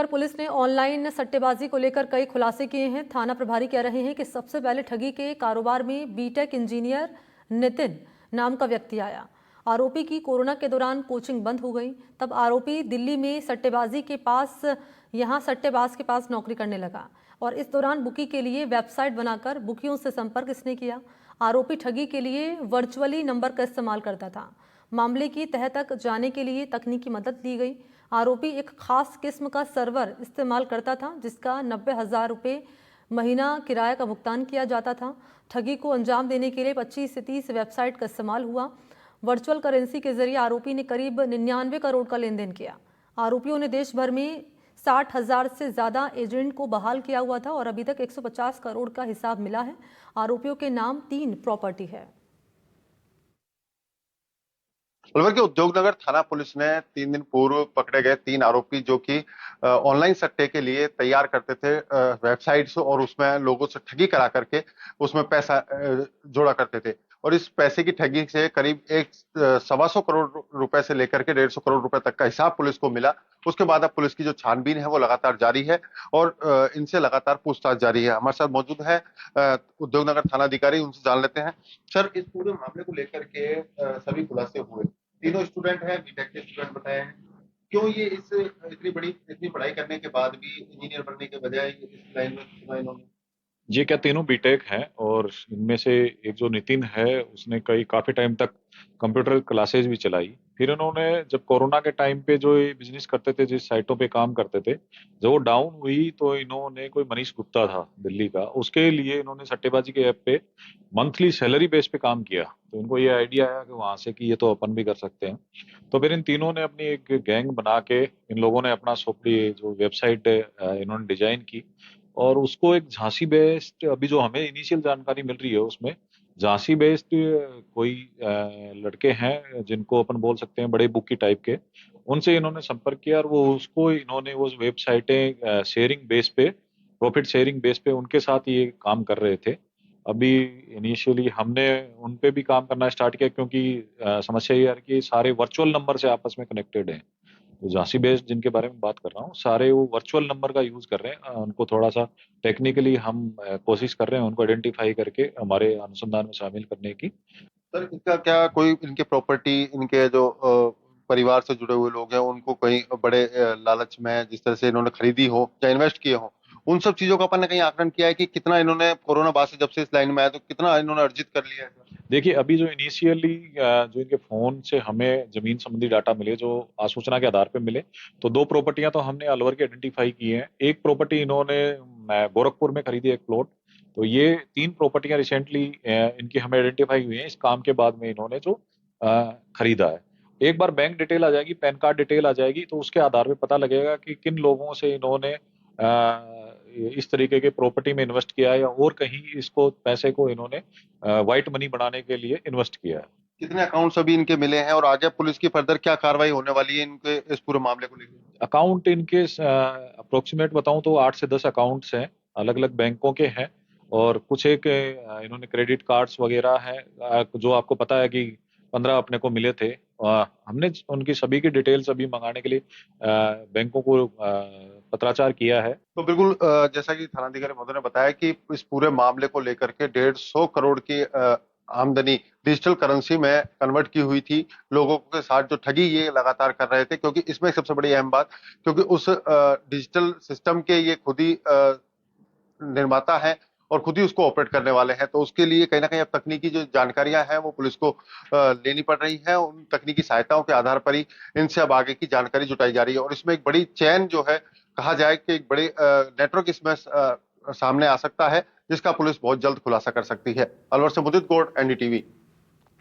Police ने online सट्टेबाजी को लेकर कई खुलासे किए हैं। थाना प्रभारी कह रहे हैं कि सबसे पहले ठगी के कारोबार में बीटेक इंजीनियर नितिन नाम का व्यक्ति आया। आरोपी की कोरोना के दौरान कोचिंग बंद हो गई। तब आरोपी दिल्ली में सट्टेबाज के पास नौकरी करने लगा और इस दौरान बुकी के लिए वेबसाइट बनाकर बुकियों से संपर्क इसने किया। आरोपी ठगी के लिए वर्चुअली नंबर का इस्तेमाल करता था। मामले की तह तक जाने के लिए तकनीकी मदद दी गई। आरोपी एक खास किस्म का सर्वर इस्तेमाल करता था जिसका 90,000 रुपये महीना किराए का भुगतान किया जाता था। ठगी को अंजाम देने के लिए 25 से 30 वेबसाइट का इस्तेमाल हुआ। वर्चुअल करेंसी के जरिए आरोपी ने करीब 99 करोड़ का लेन देन किया। आरोपियों ने देश भर में 60,000 से ज़्यादा एजेंट को बहाल किया हुआ था और अभी तक 150 करोड़ का हिसाब मिला है। आरोपियों के नाम 3 प्रॉपर्टी है। अलवर के उद्योगनगर थाना पुलिस ने 3 दिन पूर्व पकड़े गए 3 आरोपी जो कि ऑनलाइन सट्टे के लिए तैयार करते थे वेबसाइट्स और उसमें लोगों से ठगी करा करके उसमें पैसा जोड़ा करते थे और इस पैसे की ठगी से करीब 1.25 करोड़ रुपए से लेकर के 150 करोड़ रुपए तक का हिसाब पुलिस को मिला। उसके बाद अब पुलिस की जो छानबीन है वो लगातार जारी है और इनसे लगातार पूछताछ जारी है। हमारे साथ मौजूद है उद्योगनगर थाना अधिकारी, उनसे जान लेते हैं। सर, इस पूरे मामले को लेकर के सभी खुलासे हुए, तीनों स्टूडेंट हैं, बीटेक के स्टूडेंट बताए हैं, क्यों ये इतनी पढ़ाई करने के बाद भी इंजीनियर बनने के बजाय इस लाइन में चुना इन्होंने? ये क्या तीनों बीटेक हैं और इनमें से एक जो नितिन है उसने काफी टाइम तक कंप्यूटर क्लासेस भी चलाई। फिर इन्होंने जब कोरोना के टाइम पे जो ये बिजनेस करते थे, जिस साइटों पे काम करते थे, जब वो डाउन हुई तो इन्होंने कोई मनीष गुप्ता था दिल्ली का, उसके लिए इन्होंने सट्टेबाजी के ऐप पे मंथली सैलरी बेस पे काम किया। तो इनको ये आइडिया आया कि वहां से कि ये तो अपन भी कर सकते हैं। तो फिर इन तीनों ने अपनी एक गैंग बना के इन लोगों ने अपना सोपड़ी जो वेबसाइट इन्होंने डिजाइन की और उसको एक झांसी बेस्ड, अभी जो हमें इनिशियल जानकारी मिल रही है उसमें झांसी बेस्ड कोई लड़के हैं जिनको अपन बोल सकते हैं बड़े बुकी टाइप के, उनसे इन्होंने संपर्क किया और वो उसको इन्होंने वो वेबसाइटें शेयरिंग बेस पे, प्रॉफिट शेयरिंग बेस पे उनके साथ ये काम कर रहे थे। अभी इनिशियली हमने उन पे भी काम करना स्टार्ट किया क्योंकि समस्या ये है कि सारे वर्चुअल नंबर से आपस में कनेक्टेड हैं। तो झांसी बेस्ड जिनके बारे में बात कर रहा हूँ, सारे वो वर्चुअल नंबर का यूज कर रहे हैं। उनको थोड़ा सा टेक्निकली हम कोशिश कर रहे हैं उनको आइडेंटिफाई करके हमारे अनुसंधान में शामिल करने की। सर, इनका क्या कोई इनके प्रॉपर्टी, इनके जो परिवार से जुड़े हुए लोग हैं उनको कहीं बड़े लालच में जिस तरह से इन्होंने खरीदी हो या इन्वेस्ट किए हो, उन सब चीजों का अपन ने कहीं आकलन किया है कि कितना इन्होंने कोरोना बाद से जब से इस लाइन में आया तो कितना इन्होंने अर्जित कर लिया है? देखिए, अभी जो इनिशियली जो इनके फोन से हमें जमीन संबंधी डाटा मिले, जो आसूचना के आधार पे मिले, तो 2 प्रॉपर्टियां तो हमने अलवर की आइडेंटिफाई की हैं। एक प्रॉपर्टी इन्होंने गोरखपुर में खरीदी, एक प्लॉट। तो ये 3 प्रॉपर्टियां रिसेंटली इनकी हमें आइडेंटिफाई हुई हैं इस काम के बाद में इन्होंने जो खरीदा है। एक बार बैंक डिटेल आ जाएगी, पैन कार्ड डिटेल आ जाएगी, तो उसके आधार पे पता लगेगा कि किन लोगों से इन्होंने इस तरीके के प्रॉपर्टी में इन्वेस्ट किया है या और कहीं इसको पैसे को इन्होंने व्हाइट मनी बनाने के लिए इन्वेस्ट किया है। कितने अकाउंट्स अभी इनके मिले हैं और आगे पुलिस की फर्दर क्या कार्रवाई होने वाली है इनके इस पूरे मामले को लेकर? अकाउंट इनके अप्रोक्सीमेट बताऊं तो 8 से 10 अकाउंट्स हैं, अलग अलग बैंकों के हैं और कुछ एक इन्होंने क्रेडिट कार्ड्स वगैरह हैं, जो आपको पता है कि 15 अपने को मिले थे। हमने उनकी सभी की डिटेल्स अभी मंगाने के लिए बैंकों को पत्राचार किया है। तो बिल्कुल जैसा कि थानाधिकारी महोदय ने बताया कि इस पूरे मामले को लेकर के 150 करोड़ की आमदनी डिजिटल करेंसी में कन्वर्ट की हुई थी लोगों के साथ, जो ठगी ये लगातार कर रहे थे। क्योंकि इसमें सबसे बड़ी अहम बात, क्योंकि उस डिजिटल सिस्टम के ये खुद ही निर्माता है और खुद ही उसको ऑपरेट करने वाले हैं, तो उसके लिए कहीं ना कहीं अब तकनीकी जो जानकारियां हैं वो पुलिस को लेनी पड़ रही है। उन तकनीकी सहायताओं के आधार पर ही इनसे अब आगे की जानकारी जुटाई जा रही है और इसमें एक बड़ी चेन जो है, कहा जाए कि एक बड़े नेटवर्क इसमें सामने आ सकता है जिसका पुलिस बहुत जल्द खुलासा कर सकती है। अलवर से मुदित गौड़, एनडीटीवी।